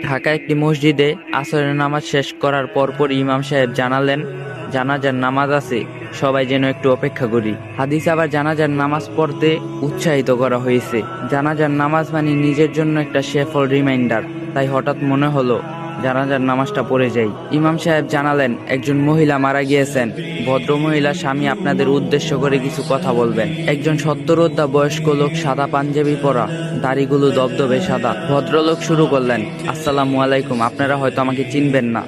ঢাকা একটি মসজিদে আসরের নামাজ শেষ করার পরপর ইমাম সাহেব জানালেন, জানাজার নামাজ আছে, সবাই যেন একটু অপেক্ষা করি। হাদিস আবার জানাজার নামাজ পড়তে উৎসাহিত করা হয়েছে। জানাজার নামাজ মানে নিজের জন্য একটা শেফল রিমাইন্ডার। তাই হঠাৎ মনে হলো জানাজার নামাজটা পড়ে যাই। ইমাম সাহেব জানালেন, একজন মহিলা মারা গিয়েছেন। ভদ্র মহিলা স্বামী আপনাদের উদ্দেশ্য করে কিছু কথা বলবেন। একজন 70 বয়স্ক লোক, সাদা পাঞ্জাবি পরা, দাড়িগুলো দবদবে সাদা। ভদ্রলোক শুরু করলেন, আসসালামু আলাইকুম। আপনারা হয়তো আমাকে চিনবেন না,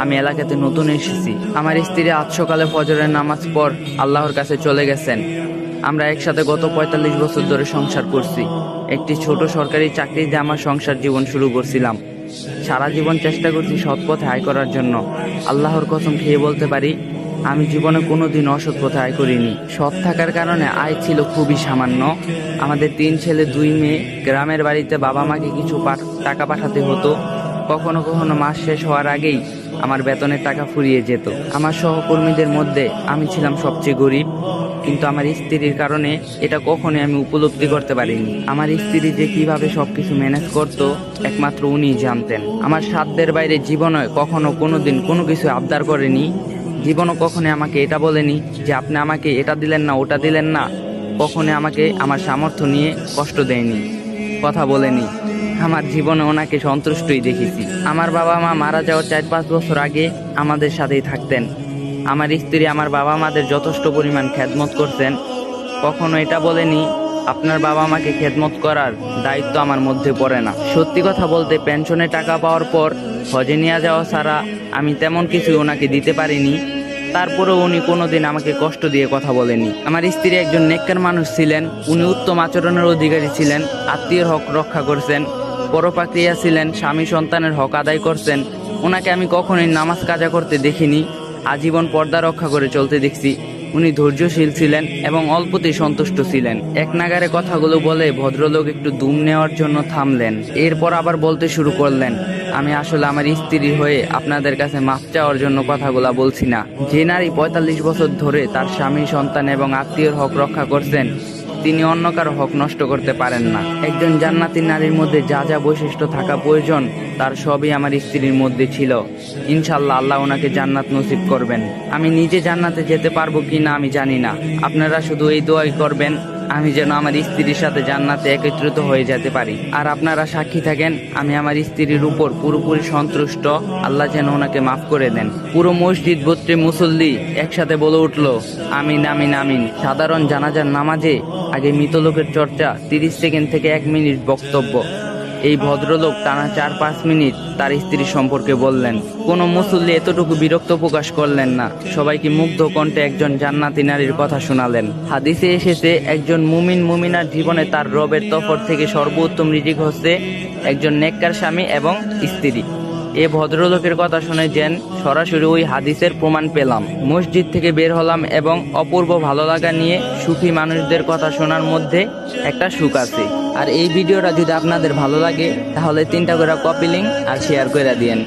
আমি এলাকাতে নতুন এসেছি। আমার স্ত্রী আজ সকালে ফজরের নামাজ পর আল্লাহর কাছে চলে গেছেন। আমরা একসাথে গত 45 বছর ধরে সংসার করছি। একটি ছোট সরকারি চাকরিতে আমার সংসার জীবন শুরু করছিলাম। সারা জীবন চেষ্টা করছি সৎ পথে আয় করার জন্য। আল্লাহর কসম খেয়ে বলতে পারি, আমি জীবনে কোনোদিন অসৎ পথে আয় করিনি। সৎ থাকার কারণে আয় ছিল খুবই সামান্য। আমাদের 3 ছেলে 2 মেয়ে। গ্রামের বাড়িতে বাবা মাকে কিছু টাকা পাঠাতে হতো। কখনো কখনো মাস শেষ হওয়ার আগেই আমার বেতনের টাকা ফুরিয়ে যেত। আমার সহকর্মীদের মধ্যে আমি ছিলাম সবচেয়ে গরিব, কিন্তু আমার স্ত্রীর কারণে এটা কখনোই আমি উপলব্ধি করতে পারিনি। আমার স্ত্রী যে কিভাবে সবকিছু ম্যানেজ করতো একমাত্র উনিই জানতেন। আমার সাধ্যের বাইরে জীবনে কখনো কোনোদিন কোনো কিছু আবদার করেনি। জীবনও কখনোই আমাকে এটা বলেনি যে আপনি আমাকে এটা দিলেন না, ওটা দিলেন না। কখনোই আমাকে আমার সামর্থ্য নিয়ে কষ্ট দেয়নি, কথা বলেনি। আমার জীবনে ওনাকে সন্তুষ্টই দেখেছি। আমার বাবা মা মারা যাওয়ার 4-5 বছর আগে আমাদের সাথেই থাকতেন। আমার স্ত্রী আমার বাবা মাদের যথেষ্ট পরিমাণ খেদমত করছেন। কখনো এটা বলেনি আপনার বাবা মাকে খেদমত করার দায়িত্ব আমার মধ্যে পড়ে না। সত্যি কথা বলতে, পেনশনে টাকা পাওয়ার পর হজে নিয়ে যাওয়া ছাড়া আমি তেমন কিছু ওনাকে দিতে পারিনি। তারপরেও উনি কোনোদিন আমাকে কষ্ট দিয়ে কথা বলেনি। আমার স্ত্রী একজন নেককার মানুষ ছিলেন। উনি উত্তম আচরণের অধিকারী ছিলেন, আত্মীয়র হক রক্ষা করছেন, পরপাক্রিয়া ছিলেন, স্বামী সন্তানের হক আদায় করছেন। ওনাকে আমি কখনোই নামাজ কাজা করতে দেখিনি। আজীবন পর্দা রক্ষা করে চলতে দেখছি। উনি ধৈর্যশীল ছিলেন এবং অল্পতেই সন্তুষ্ট ছিলেন। এক নাগারে কথাগুলো বলে ভদ্রলোক একটু দুম নেওয়ার জন্য থামলেন। এরপর আবার বলতে শুরু করলেন, আমি আসলে আমার স্ত্রী হয়ে আপনাদের কাছে মাফ চাওয়ার জন্য কথাগুলা বলছি না। যে নারী 45 বছর ধরে তার স্বামী, সন্তান এবং আত্মীয়র হক রক্ষা করছেন, তিনি অন্য কারো হক নষ্ট করতে পারেন না। একজন জান্নাতি নারীর মধ্যে যা যা বৈশিষ্ট্য থাকা প্রয়োজন তার সবই আমার স্ত্রীর মধ্যে ছিল। ইনশাল্লাহ আল্লাহ ওনাকে জান্নাত নসিব করবেন। আমি নিজে জান্নাতে যেতে পারবো কি না আমি জানি না। আপনারা শুধু এই দোয়াই করবেন আমি যেন আমার স্ত্রীর সাথে জান্নাতে একত্রিত হয়ে যেতে পারি। আর আপনারা সাক্ষী থাকেন, আমি আমার স্ত্রীর উপর পুরোপুরি সন্তুষ্ট। আল্লাহ যেন ওনাকে মাফ করে দেন। পুরো মসজিদ ভর্তি মুসল্লি একসাথে বলে উঠল, আমিন আমিন আমিন। সাধারণ জানাজার নামাজে আগে মৃত লোকের চর্চা, 30 সেকেন্ড থেকে 1 মিনিট বক্তব্য। এই ভদ্রলোক টানা 4-5 মিনিট তার স্ত্রী সম্পর্কে বললেন। কোনো মুসল্লি এতটুকু বিরক্ত প্রকাশ করলেন না। সবাইকে মুগ্ধ কণ্ঠে একজন জান্নাতি নারীর কথা শোনালেন। হাদিসে এসেছে, একজন মুমিন মুমিনার জীবনে তার রবের তরফ থেকে সর্বোত্তম রিজিক হচ্ছে একজন নেককার স্বামী এবং স্ত্রী। এ ভদ্রলোকের কথা শুনে যেন সরাসরি ওই হাদিসের প্রমাণ পেলাম। মসজিদ থেকে বের হলাম এবং অপূর্ব ভালো লাগা নিয়ে সুফি মানুষদের কথা শোনার মধ্যে একটা সুখ আছে। আর এই ভিডিওটা যদি আপনাদের ভালো লাগে তাহলে 3টা করে কপি লিংক আর শেয়ার করে দিয়েন।